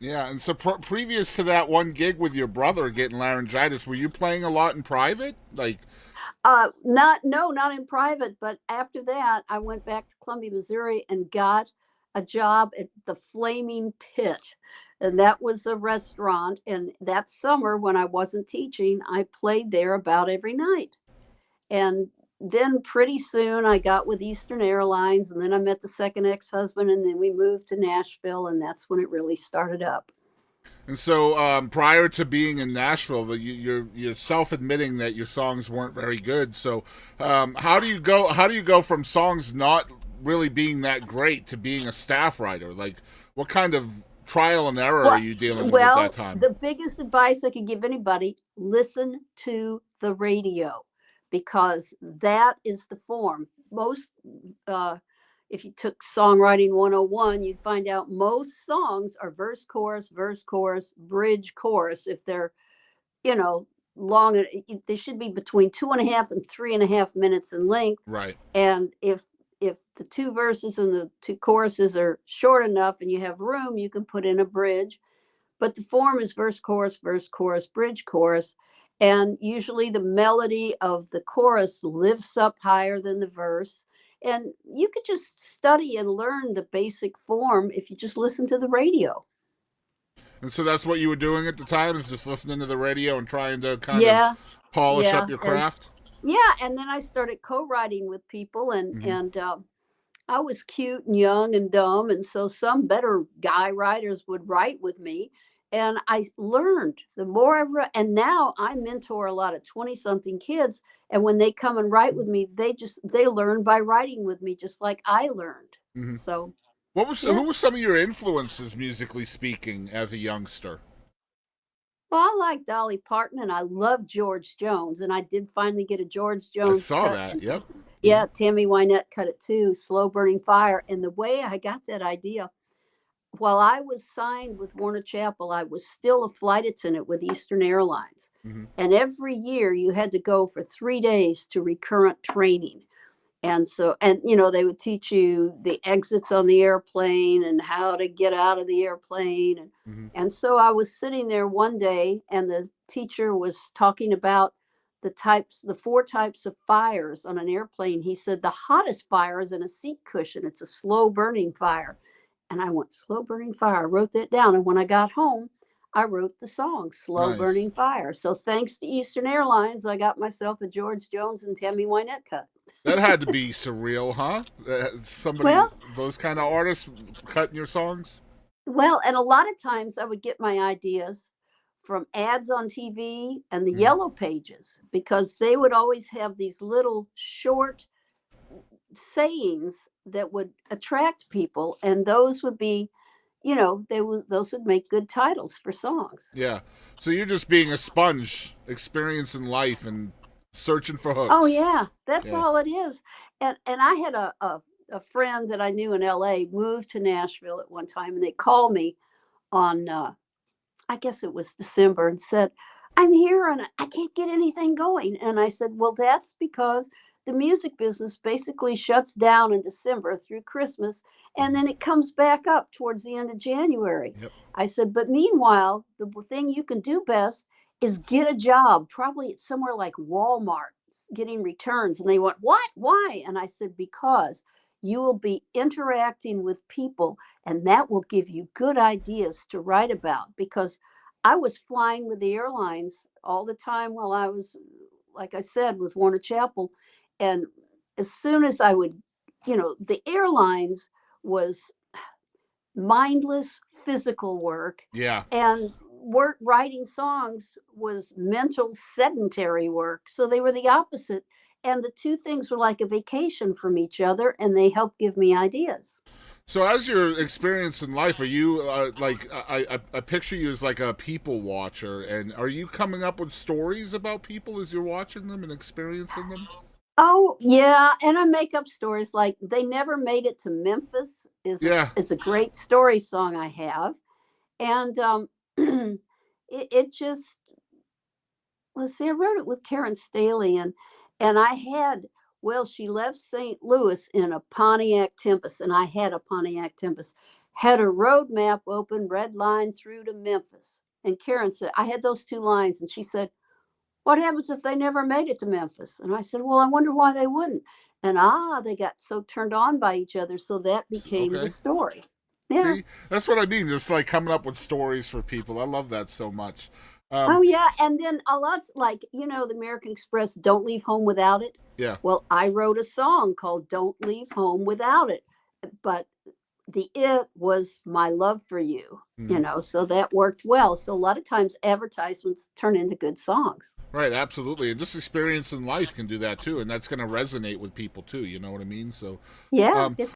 Yeah, and so previous to that one gig with your brother getting laryngitis, were you playing a lot in private? Like, Not no, not in private, but after that, I went back to Columbia, Missouri, and got a job at the Flaming Pit, and that was a restaurant. And that summer, when I wasn't teaching, I played there about every night. And then pretty soon, I got with Eastern Airlines, and then I met the second ex-husband, and then we moved to Nashville, and that's when it really started up. and so prior to being in Nashville, you're self admitting that your songs weren't very good. So how do you go? How do you go from songs not really being that great to being a staff writer? Like, what kind of trial and error are Well, you dealing with at that well, time? the biggest advice I could give anybody: listen to the radio, because that is the form. Most, uh, if you took songwriting 101, you'd find out most songs are verse, chorus, bridge, chorus. If they're, you know, long, they should be between 2.5 and 3.5 minutes in length. Right. And if the two verses and the two choruses are short enough and you have room, you can put in a bridge. But the form is verse, chorus, bridge, chorus. And usually the melody of the chorus lifts up higher than the verse. And you could just study and learn the basic form if you just listen to the radio. And so that's what you were doing at the time, is just listening to the radio and trying to kind of Yeah, polish yeah, up your and craft. yeah, and then I started co-writing with people, Hmm. and I was cute and young and dumb, and so some better guy writers would write with me, and I learned the more I wrote. And now I mentor a lot of 20-something kids, and when they come and write with me, they learn by writing with me, just like I learned. Hmm. So What was yeah. who were some of your influences musically speaking as a youngster? Well, I like Dolly Parton, and I love George Jones, and I did finally get a George I Jones saw cut. that. Yep. Hmm. Yeah, Tammy Wynette cut it too, Slow Burning Fire. And the way I got that idea, while I was signed with Warner Chappell, I was still a flight attendant with Eastern Airlines. Hmm. And every year you had to go for 3 days to recurrent training. And so, and they would teach you the exits on the airplane and how to get out of the airplane. And, Hmm. and so I was sitting there one day, and the teacher was talking about the four types of fires on an airplane. He said the hottest fire is in a seat cushion. It's a slow burning fire. And I went, slow burning fire. I wrote that down. And when I got home, I wrote the song Slow Nice. Burning Fire. So thanks to Eastern Airlines, I got myself a George Jones and Tammy Wynette cut. That had to be surreal, huh? Somebody, Well, those kind of artists cutting your songs. and a lot of times I would get my ideas from ads on TV and the Hmm. yellow pages, because they would always have these little short sayings that would attract people, and those would be, those would make good titles for songs. Yeah. So you're just being a sponge, experiencing life and searching for Oh hooks. yeah, that's Yeah. all it is. And I had a friend that I knew in LA moved to Nashville at one time, and they called me on I guess it was December, and said, I'm here and I can't get anything going. And I said, well, that's because the music business basically shuts down in December through Christmas, and Hmm. then it comes back up towards the end of January. Yep. I said, but meanwhile, the thing you can do best is get a job, probably at somewhere like Walmart, getting returns. And they went, what? Why? And I said, because you will be interacting with people, and that will give you good ideas to write about. Because I was flying with the airlines all the time while I was, like I said, with Warner Chappell. And as soon as I would, the airlines was mindless physical work, Yeah. and work writing songs was mental sedentary work. So they were the opposite. And the two things were like a vacation from each other, and they helped give me ideas. So, as your experience in life, are you like I picture you as like a people watcher, and are you coming up with stories about people as you're watching them and experiencing them? Oh, yeah, and I make up stories like "They Never Made It to Memphis" Yeah. is a great story song I have. And it just, let's see, I wrote it with Karen Staley, and I had, well, she left St. Louis in a Pontiac Tempest, and I had a Pontiac Tempest, Had a road map open, red line through to Memphis. And Karen said, I had those two lines, and she said, what happens if they never made it to Memphis? And I said, well, I wonder why they wouldn't. And they got so turned on by each other. So that became the Okay. story. Yeah. See, that's what I mean. Just like coming up with stories for people. I love that so much. Oh, Um, yeah. And then a lot's like, the American Express, Don't Leave Home Without It. yeah. Well, I wrote a song called Don't Leave Home Without It. But the it was my love for you, Mm. so that worked well. So a lot of times advertisements turn into good songs. Right, absolutely. And just experience in life can do that too. And that's going to resonate with people too. You know what I mean? So, Yeah, um, it